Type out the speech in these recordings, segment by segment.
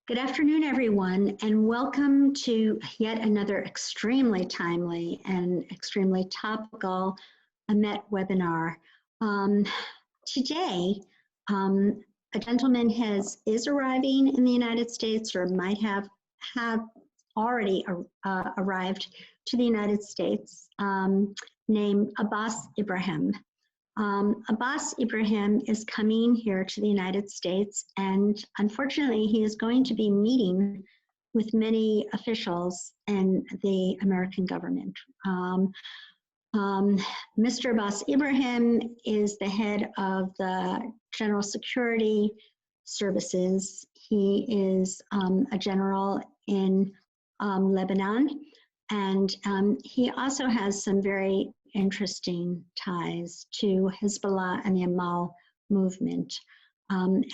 Good afternoon, everyone, and welcome to yet another extremely timely and extremely topical EMET webinar. Today, a gentleman is arriving in the United States or might have already arrived to the United States, named Abbas Ibrahim. Abbas Ibrahim is coming here to the United States, and unfortunately he is going to be meeting with many officials in the American government. Mr. Abbas Ibrahim is the head of the General Security Services. He is a general in Lebanon, and he also has some very interesting ties to Hezbollah and the Amal movement.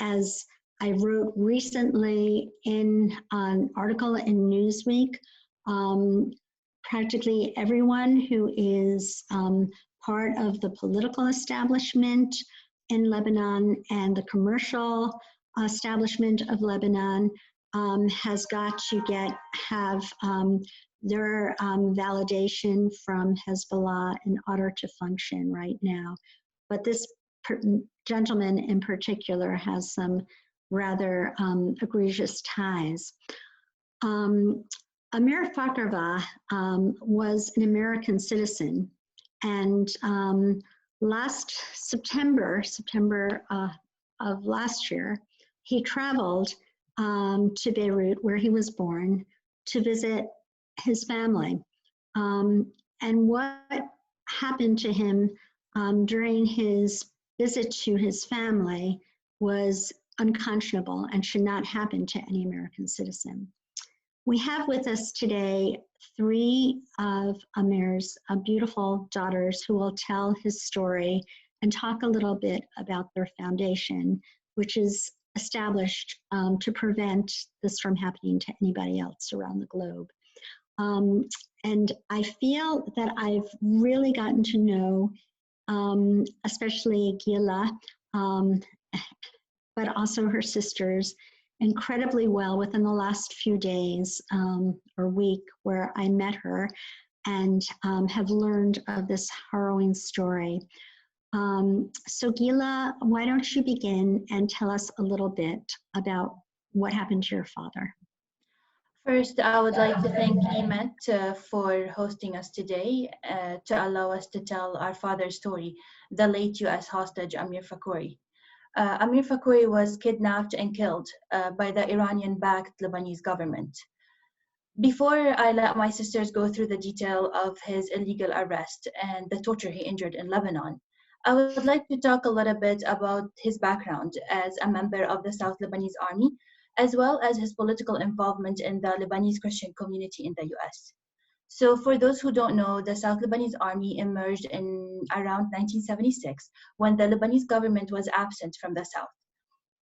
As I wrote recently in an article in Newsweek, practically everyone who is part of the political establishment in Lebanon and the commercial establishment of Lebanon has got to have their validation from Hezbollah in order to function right now. But this gentleman in particular has some rather egregious ties. Amer Fakhoury was an American citizen, and last September of last year, he traveled to Beirut, where he was born, to visit his family. And what happened to him during his visit to his family was unconscionable and should not happen to any American citizen. We have with us today three of Amer's beautiful daughters who will tell his story and talk a little bit about their foundation, which is established to prevent this from happening to anybody else around the globe. And I feel that I've really gotten to know, especially Guila, but also her sisters, incredibly well within the last few days or week where I met her and have learned of this harrowing story. So Guila, why don't you begin and tell us a little bit about what happened to your father? First, I would like to thank EMET for hosting us today to allow us to tell our father's story, the late U.S. hostage Amer Fakhoury. Amer Fakhoury was kidnapped and killed by the Iranian-backed Lebanese government. Before I let my sisters go through the detail of his illegal arrest and the torture he endured in Lebanon, I would like to talk a little bit about his background as a member of the South Lebanese Army, as well as his political involvement in the Lebanese Christian community in the US. So for those who don't know, the South Lebanese Army emerged in around 1976 when the Lebanese government was absent from the South.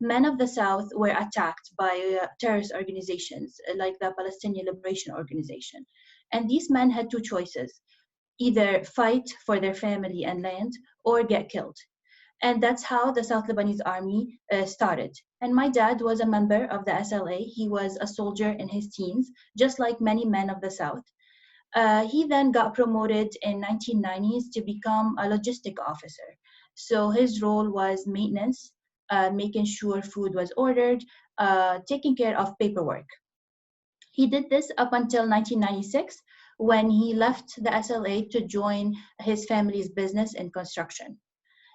Men of the South were attacked by terrorist organizations like the Palestinian Liberation Organization. And these men had two choices: either fight for their family and land or get killed. And that's how the South Lebanese Army started. And my dad was a member of the SLA. He was a soldier in his teens, just like many men of the South. He then got promoted in 1990s to become a logistic officer. So his role was maintenance, making sure food was ordered, taking care of paperwork. He did this up until 1996, when he left the SLA to join his family's business in construction.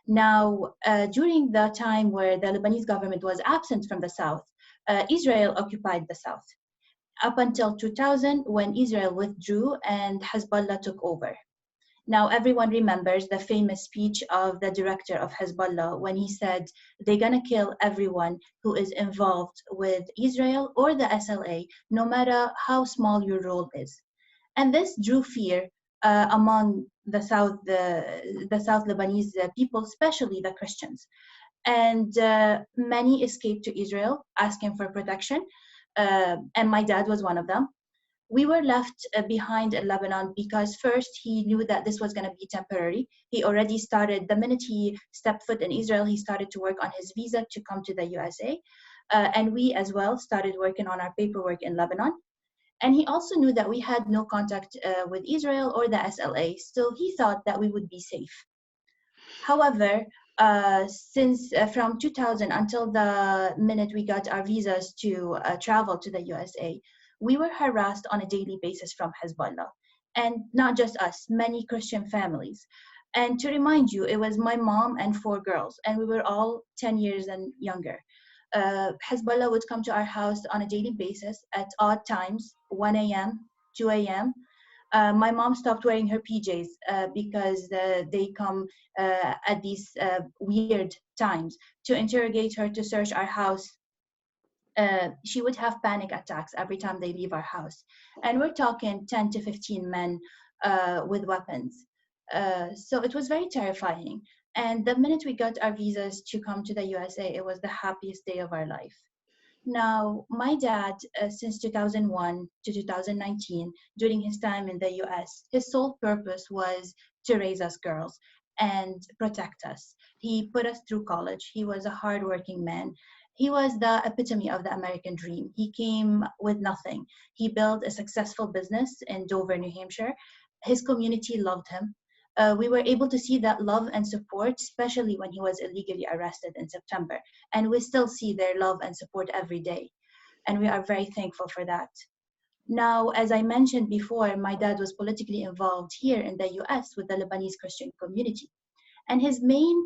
Now, during the time where the Lebanese government was absent from the South, Israel occupied the South, up until 2000, when Israel withdrew and Hezbollah took over. Now, everyone remembers the famous speech of the director of Hezbollah when he said, they're gonna kill everyone who is involved with Israel or the SLA, no matter how small your role is. And this drew fear among the South Lebanese people, especially the Christians. And many escaped to Israel asking for protection, and my dad was one of them. We were left behind in Lebanon because first he knew that this was going to be temporary. He already started, the minute he stepped foot in Israel, he started to work on his visa to come to the USA. And we as well started working on our paperwork in Lebanon. And he also knew that we had no contact with Israel or the SLA, so he thought that we would be safe. However, since from 2000 until the minute we got our visas to travel to the USA, we were harassed on a daily basis from Hezbollah. And not just us, many Christian families. And to remind you, it was my mom and 4 girls, and we were all 10 years and younger. Hezbollah would come to our house on a daily basis at odd times, 1 a.m., 2 a.m. My mom stopped wearing her PJs because they come at these weird times to interrogate her, to search our house. She would have panic attacks every time they leave our house. And we're talking 10 to 15 men with weapons. So it was very terrifying. And the minute we got our visas to come to the USA, it was the happiest day of our life. Now, my dad, since 2001 to 2019, during his time in the US, his sole purpose was to raise us girls and protect us. He put us through college. He was a hardworking man. He was the epitome of the American dream. He came with nothing. He built a successful business in Dover, New Hampshire. His community loved him. We were able to see that love and support, especially when he was illegally arrested in September. And we still see their love and support every day. And we are very thankful for that. Now, as I mentioned before, my dad was politically involved here in the US with the Lebanese Christian community. And his main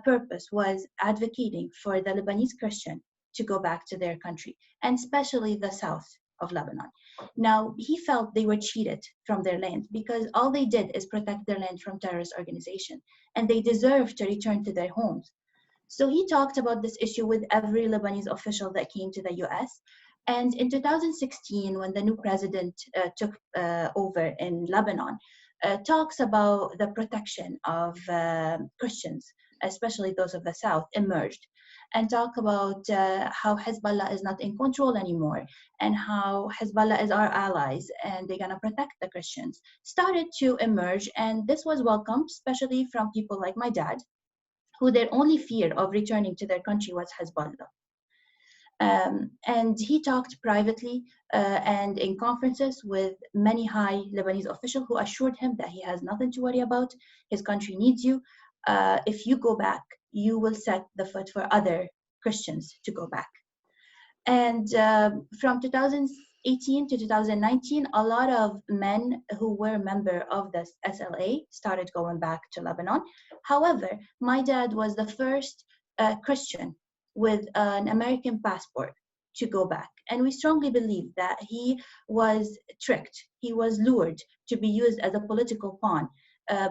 purpose was advocating for the Lebanese Christian to go back to their country, and especially the south of Lebanon. Now, he felt they were cheated from their land because all they did is protect their land from terrorist organization, and they deserve to return to their homes. So he talked about this issue with every Lebanese official that came to the US. And in 2016, when the new president took over in Lebanon, talks about the protection of Christians, especially those of the South, emerged, and talk about how Hezbollah is not in control anymore, and how Hezbollah is our allies, and they're gonna protect the Christians, started to emerge. And this was welcomed, especially from people like my dad, who their only fear of returning to their country was Hezbollah. And he talked privately and in conferences with many high Lebanese officials who assured him that he has nothing to worry about. His country needs you. If you go back, you will set the foot for other Christians to go back. And from 2018 to 2019, a lot of men who were a member of the SLA started going back to Lebanon. However, my dad was the first Christian with an American passport to go back. And we strongly believe that he was tricked. He was lured to be used as a political pawn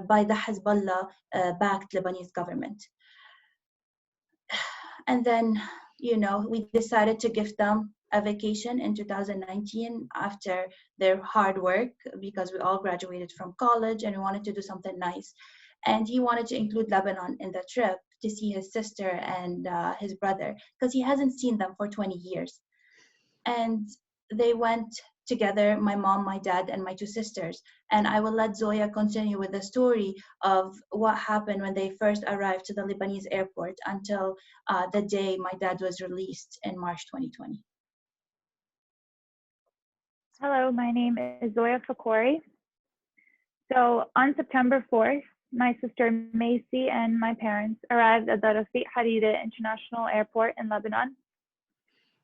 by the Hezbollah-backed Lebanese government. And then, you know, we decided to give them a vacation in 2019 after their hard work, because we all graduated from college and we wanted to do something nice. And he wanted to include Lebanon in the trip to see his sister and his brother, because he hasn't seen them for 20 years. And they went together, my mom, my dad, and my 2 sisters. And I will let Zoya continue with the story of what happened when they first arrived to the Lebanese airport until the day my dad was released in March 2020. Hello, my name is Zoya Fakhoury. So on September 4th, my sister Macy and my parents arrived at the Rafik Hariri International Airport in Lebanon.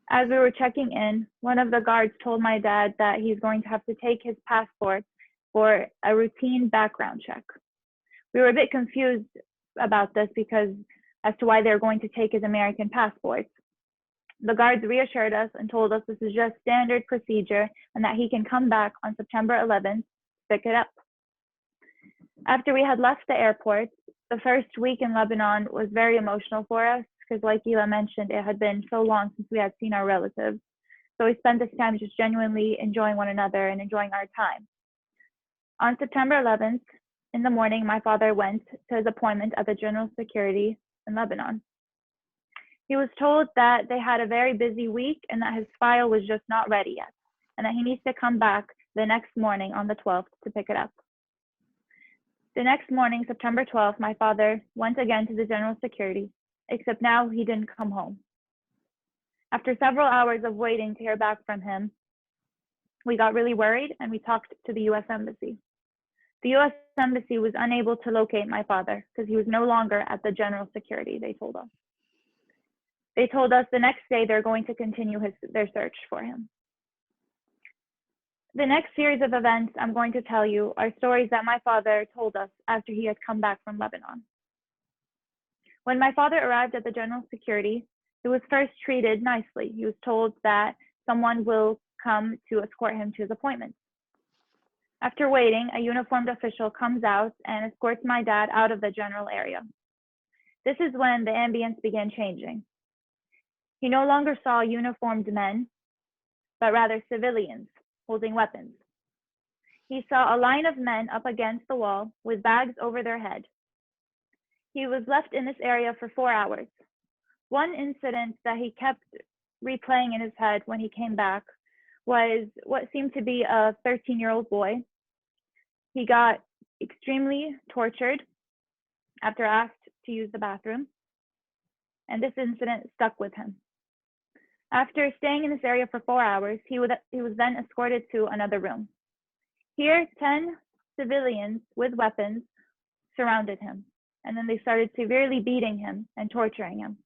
As we were checking in, one of the guards told my dad that he's going to have to take his passport for a routine background check. We were a bit confused about this because as to why they're going to take his American passport. The guards reassured us and told us this is just standard procedure and that he can come back on September 11th to pick it up. After we had left the airport, the first week in Lebanon was very emotional for us because, like Guila mentioned, it had been so long since we had seen our relatives. So we spent this time just genuinely enjoying one another and enjoying our time. On September 11th, in the morning, my father went to his appointment at the General Security in Lebanon. He was told that they had a very busy week and that his file was just not ready yet, and that he needs to come back the next morning on the 12th to pick it up. The next morning, September 12th, my father went again to the General Security, except now he didn't come home. After several hours of waiting to hear back from him, we got really worried and we talked to the US Embassy. The US Embassy was unable to locate my father because he was no longer at the general security, they told us. They told us the next day they're going to continue their search for him. The next series of events I'm going to tell you are stories that my father told us after he had come back from Lebanon. When my father arrived at the general security, he was first treated nicely. He was told that someone will come to escort him to his appointment. After waiting, a uniformed official comes out and escorts my dad out of the general area. This is when the ambience began changing. He no longer saw uniformed men, but rather civilians holding weapons. He saw a line of men up against the wall with bags over their head. He was left in this area for 4 hours. One incident that he kept replaying in his head when he came back was what seemed to be a 13-year-old boy. He got extremely tortured after asked to use the bathroom, and this incident stuck with him. After staying in this area for 4 hours, he was then escorted to another room. Here, 10 civilians with weapons surrounded him, and then they started severely beating him and torturing him.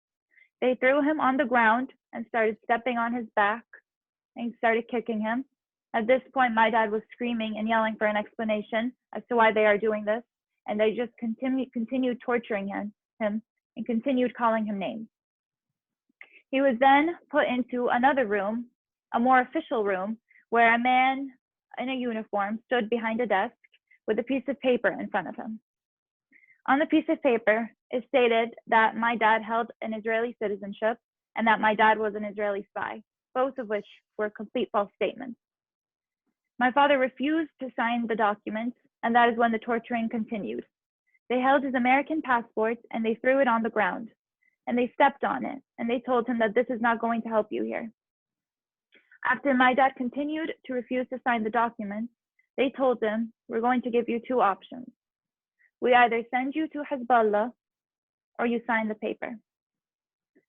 They threw him on the ground and started stepping on his back and started kicking him. At this point, my dad was screaming and yelling for an explanation as to why they are doing this, and they just continued torturing him and continued calling him names. He was then put into another room, a more official room, where a man in a uniform stood behind a desk with a piece of paper in front of him. On the piece of paper, it stated that my dad held an Israeli citizenship and that my dad was an Israeli spy, both of which were complete false statements. My father refused to sign the documents, and that is when the torturing continued. They held his American passport and they threw it on the ground, and they stepped on it, and they told him that this is not going to help you here. After my dad continued to refuse to sign the documents, they told him, we're going to give you 2 options. We either send you to Hezbollah or you sign the paper.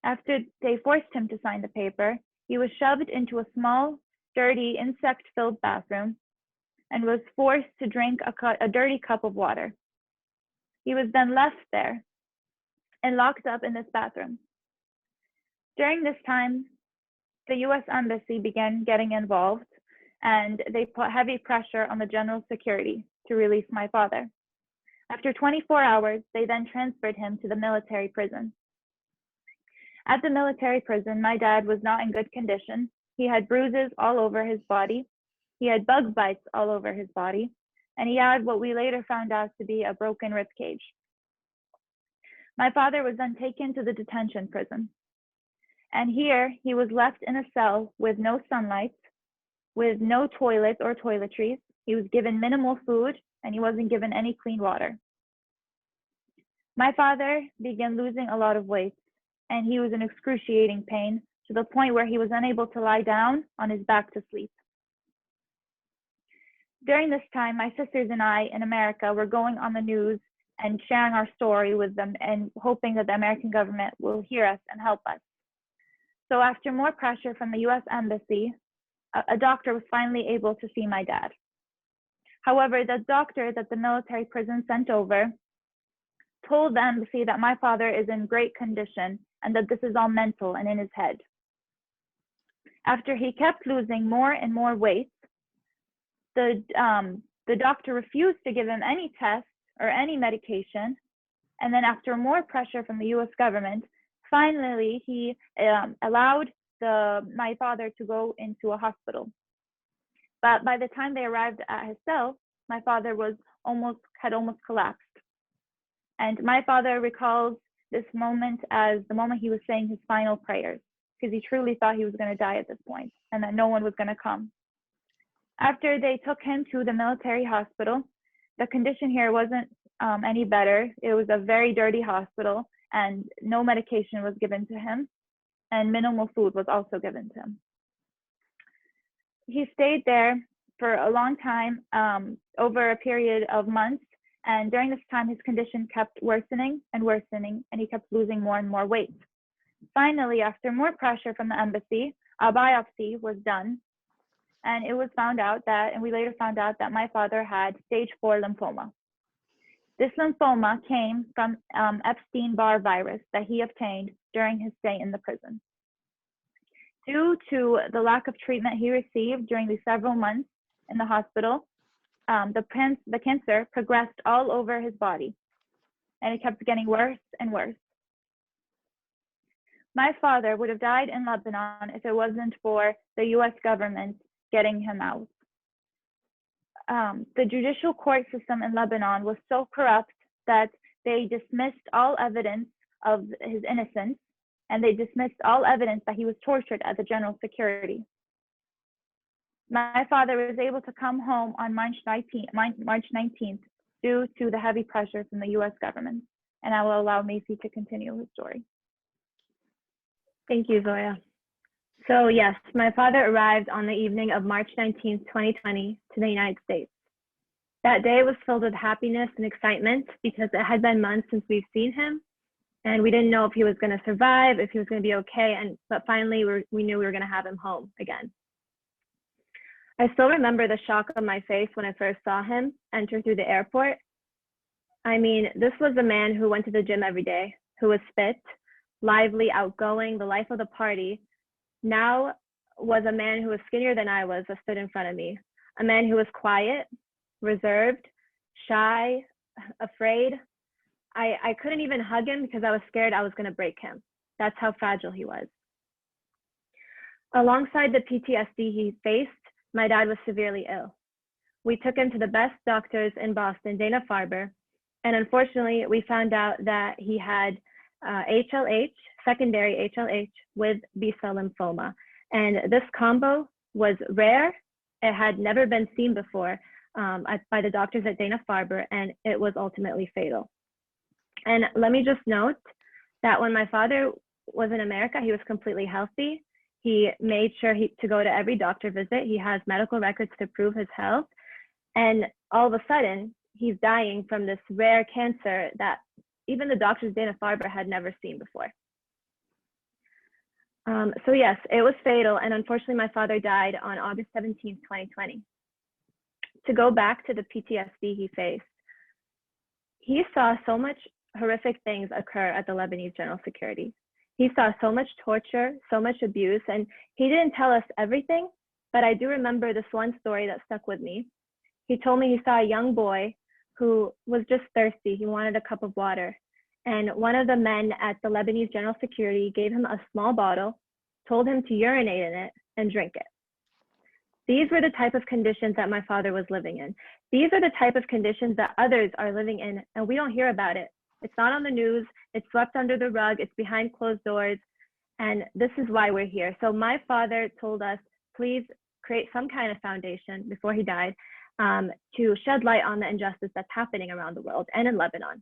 After they forced him to sign the paper, he was shoved into a small, dirty, insect-filled bathroom and was forced to drink a dirty cup of water. He was then left there and locked up in this bathroom. During this time, the US Embassy began getting involved, and they put heavy pressure on the general security to release my father. After 24 hours, they then transferred him to the military prison. At the military prison, my dad was not in good condition. He had bruises all over his body. He had bug bites all over his body, and he had what we later found out to be a broken rib cage. My father was then taken to the detention prison. And here he was left in a cell with no sunlight, with no toilets or toiletries. He was given minimal food and he wasn't given any clean water. My father began losing a lot of weight and he was in excruciating pain to the point where he was unable to lie down on his back to sleep. During this time, my sisters and I in America were going on the news and sharing our story with them and hoping that the American government will hear us and help us. So after more pressure from the US Embassy, a doctor was finally able to see my dad. However, the doctor that the military prison sent over told the embassy that my father is in great condition and that this is all mental and in his head. After he kept losing more and more weight, the doctor refused to give him any tests or any medication. And then after more pressure from the US government, finally he allowed my father to go into a hospital. But by the time they arrived at his cell, my father had almost collapsed. And my father recalls this moment as the moment he was saying his final prayers, because he truly thought he was going to die at this point and that no one was going to come. After they took him to the military hospital, the condition here wasn't any better. It was a very dirty hospital and no medication was given to him and minimal food was also given to him. He stayed there for a long time, over a period of months. And during this time, his condition kept worsening and worsening, and he kept losing more and more weight. Finally, after more pressure from the embassy, a biopsy was done, and it was found out that, and we later found out that my father had stage 4 lymphoma. This lymphoma came from Epstein-Barr virus that he obtained during his stay in the prison. Due to the lack of treatment he received during the several months in the hospital, the cancer progressed all over his body, and it kept getting worse and worse. My father would have died in Lebanon if it wasn't for the US government getting him out. The judicial court system in Lebanon was so corrupt that they dismissed all evidence of his innocence, and they dismissed all evidence that he was tortured at the general security. My father was able to come home on March 19th due to the heavy pressure from the US government. And I will allow Macy to continue his story. Thank you, Zoya. So yes, my father arrived on the evening of March 19th, 2020 to the United States. That day was filled with happiness and excitement because it had been months since we've seen him, and we didn't know if he was going to survive, if he was going to be okay, but finally we knew we were going to have him home again. I still remember the shock on my face when I first saw him enter through the airport. I mean, this was a man who went to the gym every day, who was fit, lively, outgoing, the life of the party, now was a man who was skinnier than I was that stood in front of me. A man who was quiet, reserved, shy, afraid. I couldn't even hug him because I was scared I was going to break him. That's how fragile he was. Alongside the PTSD he faced, my dad was severely ill. We took him to the best doctors in Boston, Dana-Farber, and unfortunately, we found out that he had HLH, secondary HLH, with B-cell lymphoma. And this combo was rare. It had never been seen before by the doctors at Dana-Farber, and it was ultimately fatal. And let me just note that when my father was in America, he was completely healthy. He made sure to go to every doctor visit. He has medical records to prove his health. And all of a sudden, he's dying from this rare cancer that even the doctors at Dana-Farber had never seen before. So yes, it was fatal. And unfortunately, my father died on August 17th, 2020. To go back to the PTSD he faced, he saw so much horrific things occur at the Lebanese General Security. He saw so much torture, so much abuse, and he didn't tell us everything, but I do remember this one story that stuck with me. He told me he saw a young boy who was just thirsty. He wanted a cup of water. And one of the men at the Lebanese General Security gave him a small bottle, told him to urinate in it and drink it. These were the type of conditions that my father was living in. These are the type of conditions that others are living in, and we don't hear about it. It's not on the news, it's swept under the rug, it's behind closed doors, and this is why we're here. So my father told us, please create some kind of foundation before he died to shed light on the injustice that's happening around the world and in Lebanon.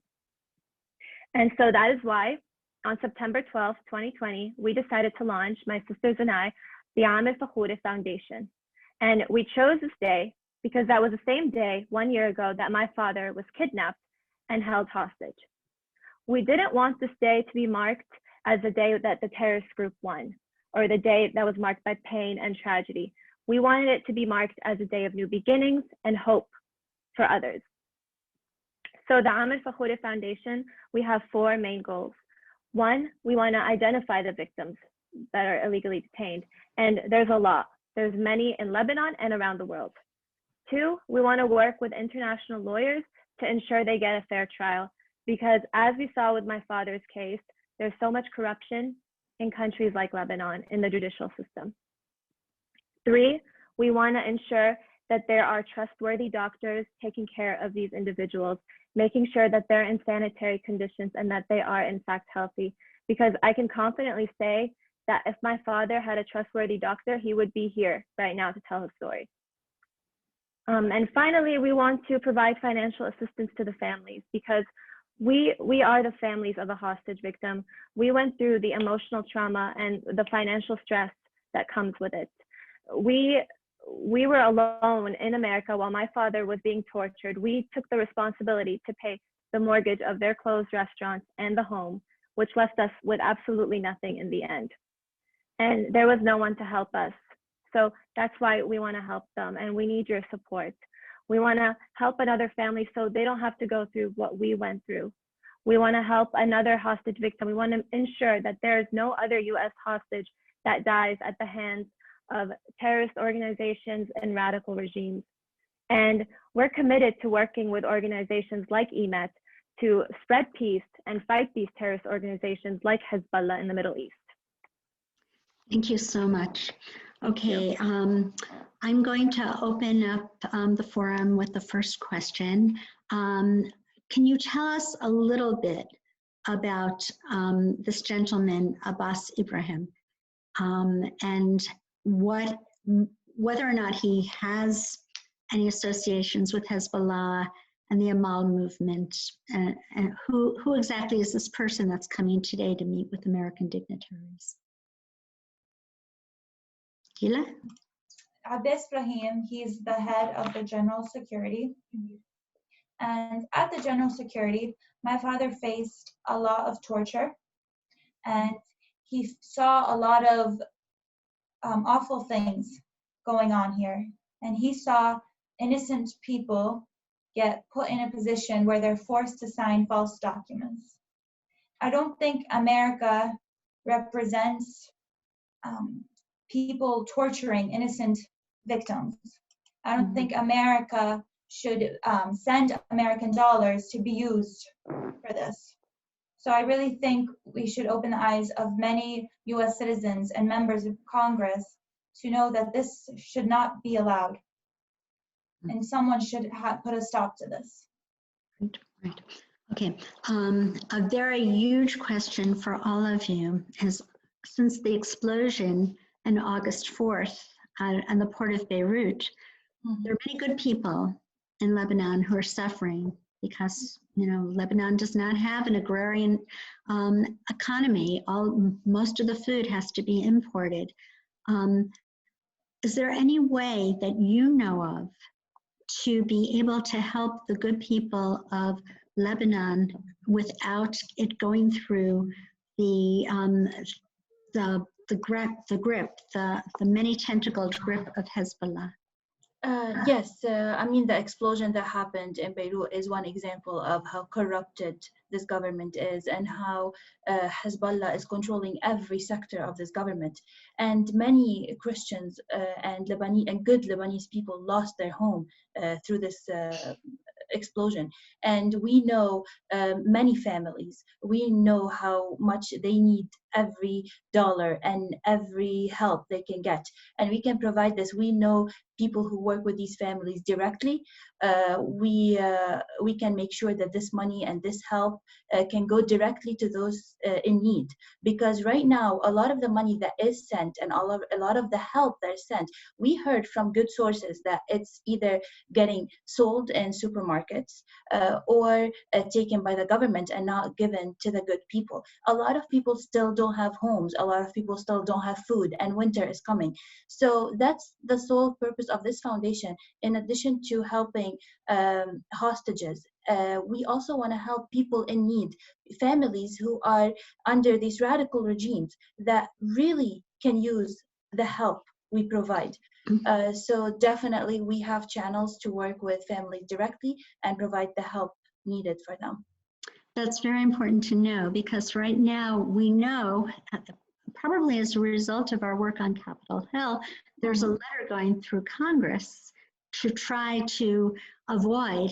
And so that is why on September 12th, 2020, we decided to launch, my sisters and I, the Amer Fakhoury Foundation. And we chose this day because that was the same day 1 year ago that my father was kidnapped and held hostage. We didn't want this day to be marked as the day that the terrorist group won, or the day that was marked by pain and tragedy. We wanted it to be marked as a day of new beginnings and hope for others. So the Amer Fakhoury Foundation, we have 4 main goals. 1, we want to identify the victims that are illegally detained, and there's a lot. There's many in Lebanon and around the world. 2, we want to work with international lawyers to ensure they get a fair trial, because as we saw with my father's case, there's so much corruption in countries like Lebanon in the judicial system. 3, we want to ensure that there are trustworthy doctors taking care of these individuals, making sure that they're in sanitary conditions and that they are in fact healthy. Because I can confidently say that if my father had a trustworthy doctor, he would be here right now to tell his story. And finally, we want to provide financial assistance to the families, because we are the families of a hostage victim. We went through the emotional trauma and the financial stress that comes with it. We were alone in America while my father was being tortured. We took the responsibility to pay the mortgage of their closed restaurants and the home which left us with absolutely nothing in the end. And there was no one to help us. So that's why we want to help them, and we need your support. We want to help another family so they don't have to go through what we went through. We want to help another hostage victim. We want to ensure that there is no other US hostage that dies at the hands of terrorist organizations and radical regimes. And we're committed to working with organizations like EMET to spread peace and fight these terrorist organizations like Hezbollah in the Middle East. Thank you so much. Okay, I'm going to open up the forum with the first question. Can you tell us a little bit about this gentleman, Abbas Ibrahim, and whether or not he has any associations with Hezbollah and the Amal movement, and who exactly is this person that's coming today to meet with American dignitaries? Guila? Abbas Ibrahim, he's the head of the General Security. And at the General Security, my father faced a lot of torture, and he saw a lot of awful things going on here. And he saw innocent people get put in a position where they're forced to sign false documents. I don't think America represents people torturing innocent victims. I don't think America should send American dollars to be used for this. So I really think we should open the eyes of many US citizens and members of Congress to know that this should not be allowed. And someone should put a stop to this. Right. Okay. A very huge question for all of you is, since the explosion on August 4th on the port of Beirut, there are many good people in Lebanon who are suffering because, you know, Lebanon does not have an agrarian economy. Most of the food has to be imported. Is there any way that you know of to be able to help the good people of Lebanon without it going through the many tentacled grip of Hezbollah? Yes, I mean, the explosion that happened in Beirut is one example of how corrupted this government is and how Hezbollah is controlling every sector of this government. And many Christians and good Lebanese people lost their home through this explosion. And we know many families, we know how much they need every dollar and every help they can get. And we can provide this. We know people who work with these families directly. We can make sure that this money and this help can go directly to those in need. Because right now, a lot of the money that is sent and a lot of the help that is sent, we heard from good sources that it's either getting sold in supermarkets or taken by the government and not given to the good people. A lot of people still don't have homes. A lot of people still don't have food, and winter is coming. So that's the sole purpose of this foundation. In addition to helping hostages, we also want to help people in need, families who are under these radical regimes that really can use the help we provide. So definitely we have channels to work with families directly and provide the help needed for them. That's very important to know, because right now we know, probably as a result of our work on Capitol Hill, there's a letter going through Congress to try to avoid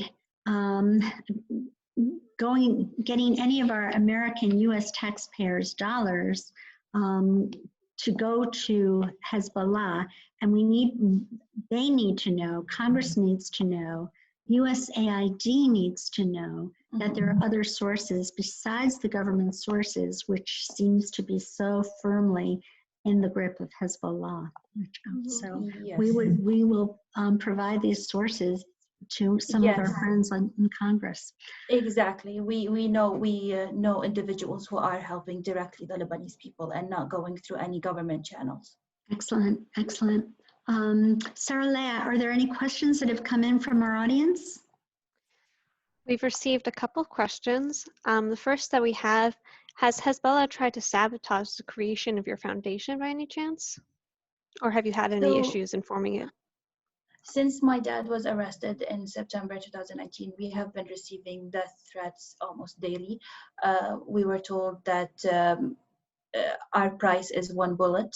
getting any of our American US taxpayers' dollars to go to Hezbollah. And they need to know, Congress needs to know, USAID needs to know that there are other sources besides the government sources, which seems to be so firmly in the grip of Hezbollah. So yes. we will provide these sources to some of our friends in Congress. Exactly. We know individuals who are helping directly the Lebanese people and not going through any government channels. Excellent, excellent. Sarah Leah, are there any questions that have come in from our audience? We've received a couple questions. The first that we have Has Hezbollah tried to sabotage the creation of your foundation by any chance? Or have you had any So, issues informing it? since my dad was arrested in September 2019, we have been receiving death threats almost daily. We were told that our price is one bullet,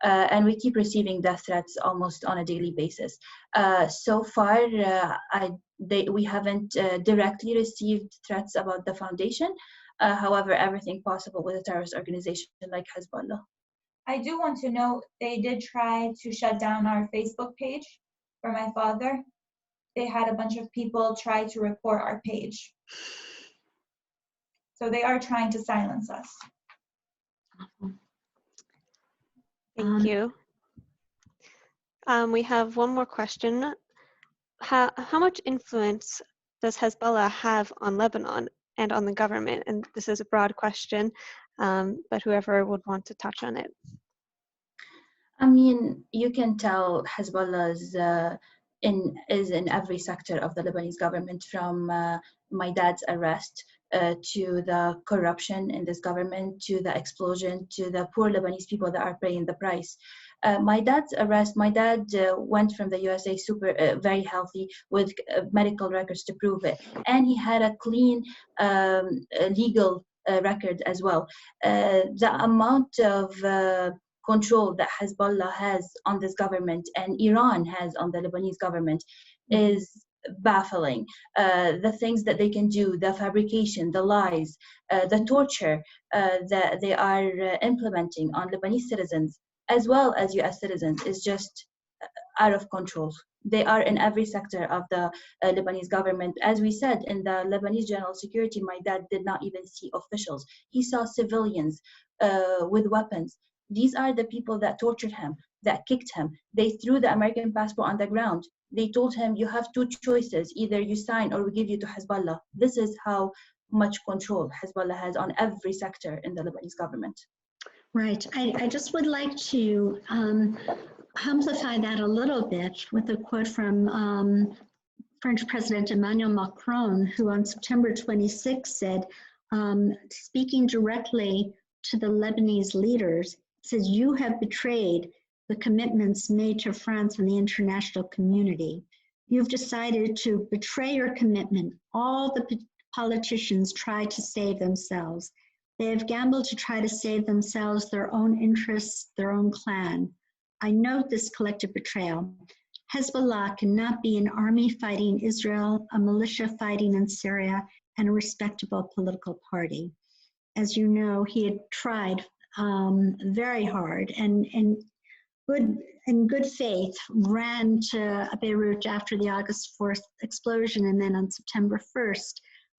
and we keep receiving death threats almost on a daily basis. So far, we haven't directly received threats about the foundation. However, everything possible with a terrorist organization like Hezbollah. I do want to note they did try to shut down our Facebook page for my father. They had a bunch of people try to report our page. So they are trying to silence us. Thank you. We have one more question. How much influence does Hezbollah have on Lebanon and on the government? And this is a broad question, but whoever would want to touch on it. I mean, you can tell Hezbollah is in every sector of the Lebanese government, from my dad's arrest to the corruption in this government, to the explosion, to the poor Lebanese people that are paying the price. My dad's arrest, my dad went from the USA very healthy with medical records to prove it. And he had a clean legal record as well. The amount of control that Hezbollah has on this government and Iran has on the Lebanese government is baffling. The things that they can do, the fabrication, the lies, the torture that they are implementing on Lebanese citizens as well as US citizens is just out of control. They are in every sector of the Lebanese government. As we said, in the Lebanese General Security, my dad did not even see officials. He saw civilians with weapons. These are the people that tortured him, that kicked him. They threw the American passport on the ground. They told him, you have two choices, either you sign or we give you to Hezbollah. This is how much control Hezbollah has on every sector in the Lebanese government. Right. I just would like to amplify that a little bit with a quote from French President Emmanuel Macron, who on September 26 said, speaking directly to the Lebanese leaders, says, you have betrayed the commitments made to France and the international community. You've decided to betray your commitment. All the politicians try to save themselves. They have gambled to try to save themselves, their own interests, their own clan. I note this collective betrayal. Hezbollah cannot be an army fighting Israel, a militia fighting in Syria, and a respectable political party. As you know, he had tried very hard and in good faith ran to Beirut after the August 4th explosion, and then on September 1st,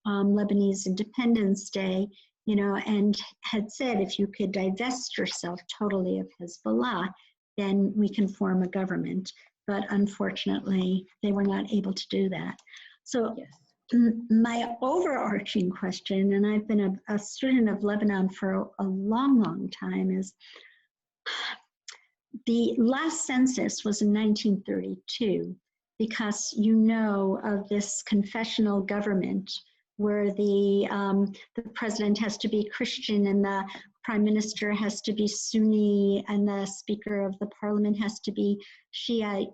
Lebanese Independence Day, and had said, if you could divest yourself totally of Hezbollah, then we can form a government. But unfortunately, they were not able to do that. So yes. My overarching question, and I've been a student of Lebanon for a long, long time, is the last census was in 1932, because of this confessional government where the president has to be Christian and the prime minister has to be Sunni and the speaker of the parliament has to be Shiite.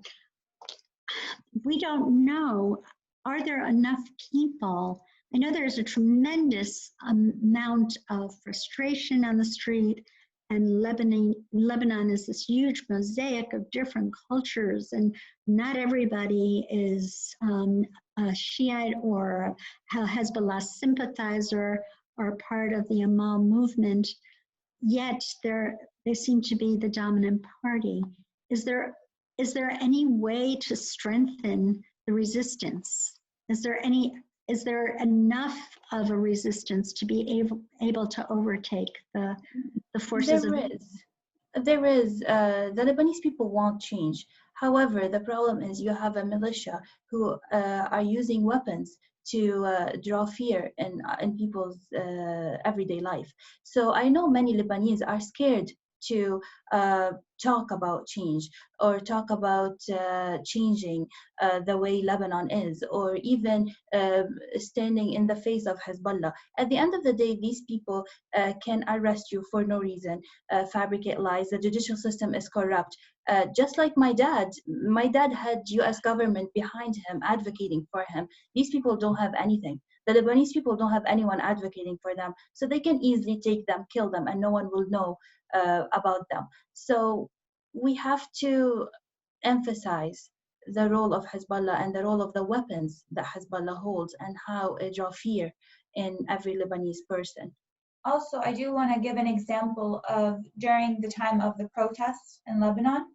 We don't know, are there enough people? I know there's a tremendous amount of frustration on the street, and Lebanon is this huge mosaic of different cultures, and not everybody is a Shiite or a Hezbollah sympathizer or part of the Amal movement, yet they seem to be the dominant party. Is there any way to strengthen the resistance? Is there enough of a resistance to be able to overtake the forces? There is. The Lebanese people want change. However, the problem is you have a militia who are using weapons to draw fear in people's everyday life. So I know many Lebanese are scared to talk about change, or talk about changing the way Lebanon is, or even standing in the face of Hezbollah. At the end of the day, these people can arrest you for no reason, fabricate lies. The judicial system is corrupt. Just like my dad had US government behind him, advocating for him. These people don't have anything. The Lebanese people don't have anyone advocating for them, so they can easily take them, kill them, and no one will know about them. So we have to emphasize the role of Hezbollah and the role of the weapons that Hezbollah holds, and how it draws fear in every Lebanese person. Also, I do want to give an example of during the time of the protests in Lebanon.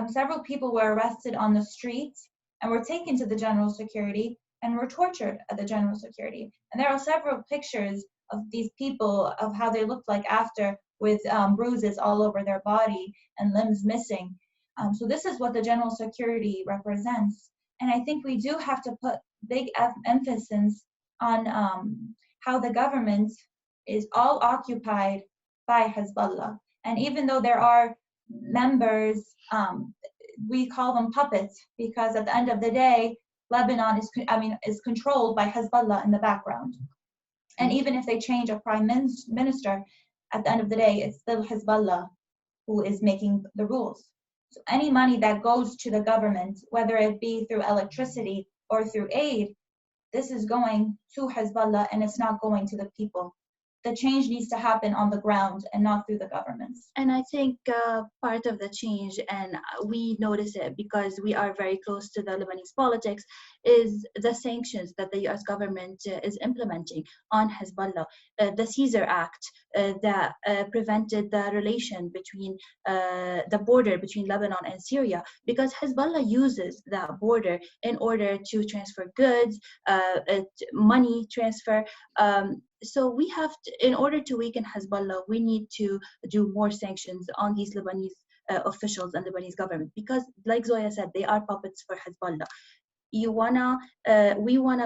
Several people were arrested on the streets and were taken to the general security and were tortured at the general security. And there are several pictures of these people, of how they looked like after, with bruises all over their body and limbs missing. So this is what the general security represents. And I think we do have to put big emphasis on how the government is all occupied by Hezbollah. And even though there are members, we call them puppets, because at the end of the day, Lebanon is controlled by Hezbollah in the background. And even if they change a prime minister, at the end of the day, it's still Hezbollah who is making the rules. So any money that goes to the government, whether it be through electricity or through aid, this is going to Hezbollah and it's not going to the people. The change needs to happen on the ground and not through the governments. And I think part of the change, and we notice it because we are very close to the Lebanese politics, is the sanctions that the US government is implementing on Hezbollah. The Caesar Act that prevented the relation between the border between Lebanon and Syria, because Hezbollah uses that border in order to transfer goods, money transfer. So we have to, in order to weaken Hezbollah, we need to do more sanctions on these Lebanese officials and Lebanese government, because like Zoya said, they are puppets for Hezbollah. We wanna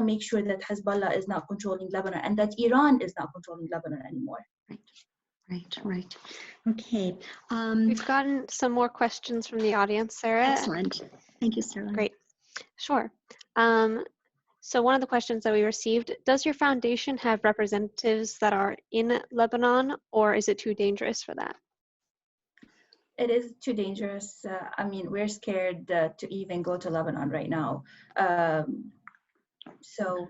make sure that Hezbollah is not controlling Lebanon, and that Iran is not controlling Lebanon anymore. Right. Okay. We've gotten some more questions from the audience, Sarah. Excellent. Thank you, Sarah. Great. Sure. So one of the questions that we received, does your foundation have representatives that are in Lebanon, or is it too dangerous for that? It is too dangerous. We're scared to even go to Lebanon right now. So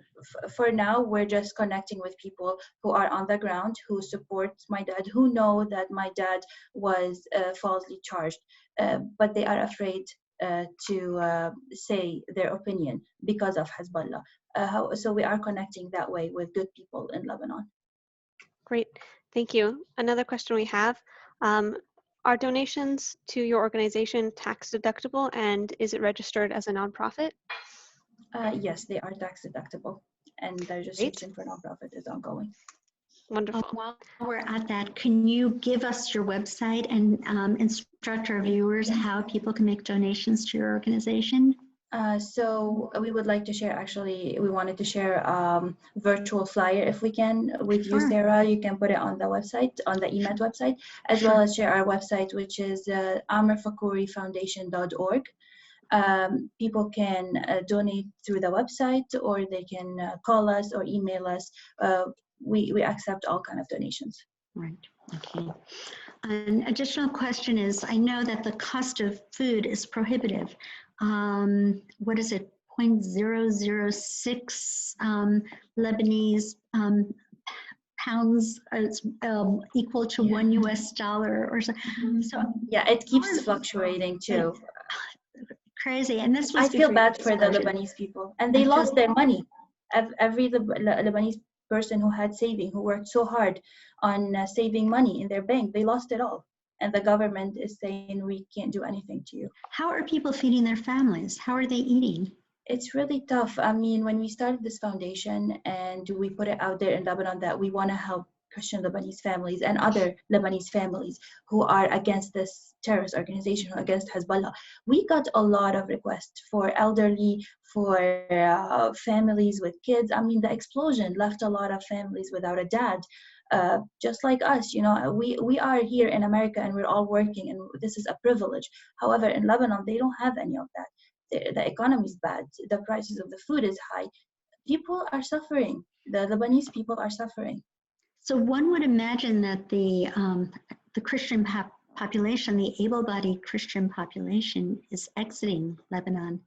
for now, we're just connecting with people who are on the ground, who support my dad, who know that my dad was falsely charged, but they are afraid to say their opinion because of Hezbollah. So we are connecting that way with good people in Lebanon. Great, thank you. Another question we have, are donations to your organization tax deductible, and is it registered as a nonprofit? Yes, they are tax deductible, and the registration for nonprofit is ongoing. Wonderful. While we're at that, can you give us your website and instruct our viewers how people can make donations to your organization? So we would like to share, we wanted to share virtual flyer if we can with you, Sarah. You can put it on the website, on the EMET website, as well as share our website, which is amerfakhouryfoundation.org. People can donate through the website, or they can call us or email us. We accept all kind of donations. Right, okay. An additional question is, I know that the cost of food is prohibitive. What is it, 0.006 Lebanese pounds equal to $1 US or so. So yeah, it keeps fluctuating too. Crazy, and this was I feel bad for the Lebanese people, and they lost their money. Every Lebanese person who had saving, who worked so hard on saving money in their bank, they lost it all. And the government is saying, we can't do anything to you. How are people feeding their families? How are they eating? It's really tough. When we started this foundation and we put it out there in Lebanon that we want to help Christian Lebanese families and other Lebanese families who are against this terrorist organization, against Hezbollah, we got a lot of requests for elderly, for families with kids. The explosion left a lot of families without a dad. just like us. We are here in America and we're all working, and this is a privilege. However, in Lebanon, they don't have any of that. The economy is bad. The prices of the food is high. People are suffering. The Lebanese people are suffering. So one would imagine that the Christian population, the able-bodied Christian population, is exiting Lebanon.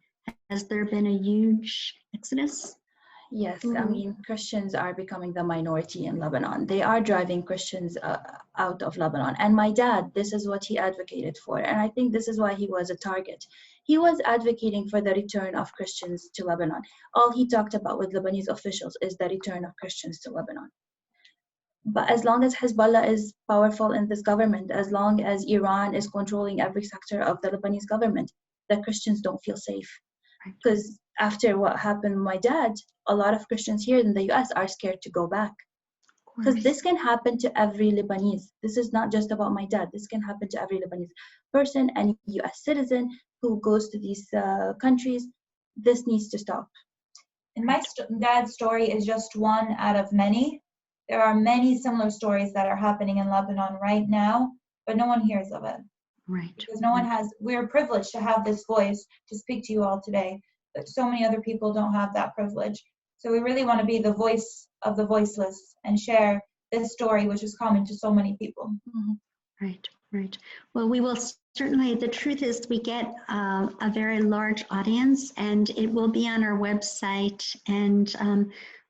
Has there been a huge exodus? Yes, I mean, Christians are becoming the minority in Lebanon. They are driving Christians out of Lebanon. And my dad, this is what he advocated for. And I think this is why he was a target. He was advocating for the return of Christians to Lebanon. All he talked about with Lebanese officials is the return of Christians to Lebanon. But as long as Hezbollah is powerful in this government, as long as Iran is controlling every sector of the Lebanese government, the Christians don't feel safe. Because after what happened with my dad, a lot of Christians here in the US are scared to go back. Because this can happen to every Lebanese. This is not just about my dad. This can happen to every Lebanese person, any US citizen who goes to these countries. This needs to stop. And my dad's story is just one out of many. There are many similar stories that are happening in Lebanon right now, but no one hears of it. Right. Because no one has, we're privileged to have this voice to speak to you all today, but so many other people don't have that privilege. So we really want to be the voice of the voiceless and share this story, which is common to so many people. Right, right. Well, we will certainly, the truth is we get a very large audience, and it will be on our website, and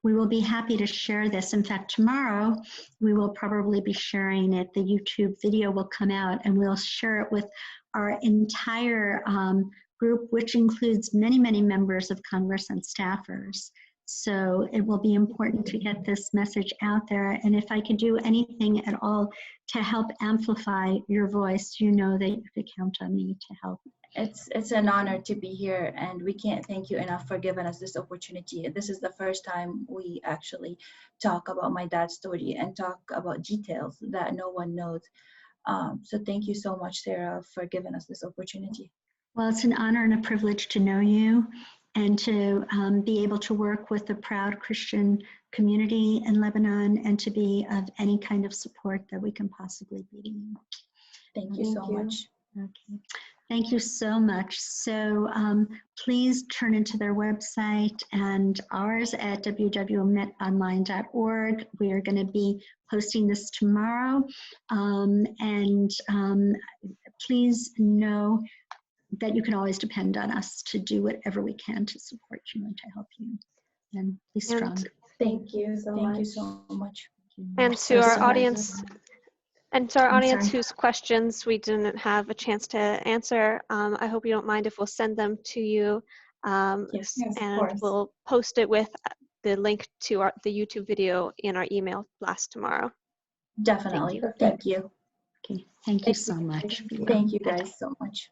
we will be happy to share this. In fact, tomorrow we will probably be sharing it. The YouTube video will come out, and we'll share it with our entire group, which includes many, many members of Congress and staffers. So it will be important to get this message out there. And if I could do anything at all to help amplify your voice, you know that you could count on me to help. It's an honor to be here, and we can't thank you enough for giving us this opportunity. This is the first time we actually talk about my dad's story and talk about details that no one knows. So thank you so much, Sarah, for giving us this opportunity. Well, it's an honor and a privilege to know you and to be able to work with the proud Christian community in Lebanon and to be of any kind of support that we can possibly be. Thank you so much. Okay. Thank you so much. So please turn into their website and ours at www.emetonline.org. We are going to be posting this tomorrow. Please know that you can always depend on us to do whatever we can to support you and to help you. And be strong. Thank you so much. And to our audience, whose questions we didn't have a chance to answer, I hope you don't mind if we'll send them to you. Yes, and we'll post it with the link to the YouTube video in our email blast tomorrow. Definitely. Thank you. Okay. Thank you so much. Thank you guys so much.